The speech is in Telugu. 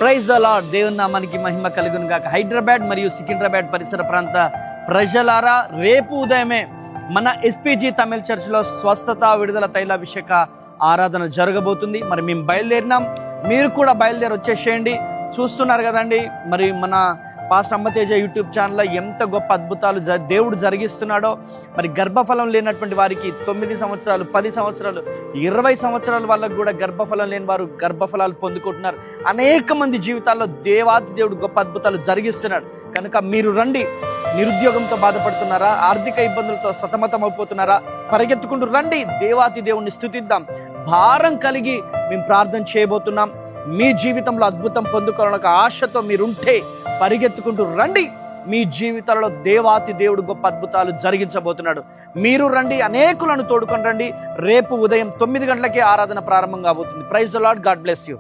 Praise the lord. దేవుని నామానికి మహిమ కలుగును గాక. హైదరాబాద్ మరియు సికింద్రాబాద్ పరిసర ప్రాంత ప్రజలారా, రేపు ఉదయమే మన ఎస్పీజీ తమిళ చర్చ్లో స్వస్థత విడుదల తైలాభిషేక ఆరాధన జరగబోతుంది. మరి మేము బయలుదేరినాం, మీరు కూడా బయలుదేరి వచ్చేసేయండి. చూస్తున్నారు కదండి, మరి మన పాస్టర్ అమ్మతేజ యూట్యూబ్ ఛానల్లో ఎంత గొప్ప అద్భుతాలు దేవుడు జరిగిస్తున్నాడో. మరి గర్భఫలం లేనటువంటి వారికి 9 సంవత్సరాలు, 10 సంవత్సరాలు, 20 సంవత్సరాల వాళ్ళకు కూడా గర్భఫలం లేని వారు గర్భఫలాలు పొందుకుంటున్నారు. అనేక మంది జీవితాల్లో దేవాతి దేవుడు గొప్ప అద్భుతాలు జరిగిస్తున్నాడు. కనుక మీరు రండి. నిరుద్యోగంతో బాధపడుతున్నారా? ఆర్థిక ఇబ్బందులతో సతమతం అయిపోతున్నారా? పరిగెత్తుకుంటూ రండి. దేవాతి దేవుణ్ణి స్తుతిద్దాం. భారం కలిగి మేము ప్రార్థన చేయబోతున్నాం. మీ జీవితంలో అద్భుతం పొందుకోవాలన్న ఆశతో మీరుంటే పరిగెత్తుకుంటూ రండి. మీ జీవితాలలో దేవాతి దేవుడు గొప్ప అద్భుతాలు జరిగించబోతున్నాడు. మీరు రండి, అనేకులను తోడుకొని రండి. రేపు ఉదయం 9 గంటలకే ఆరాధన ప్రారంభం కాబోతుంది. Praise the lord. God bless you.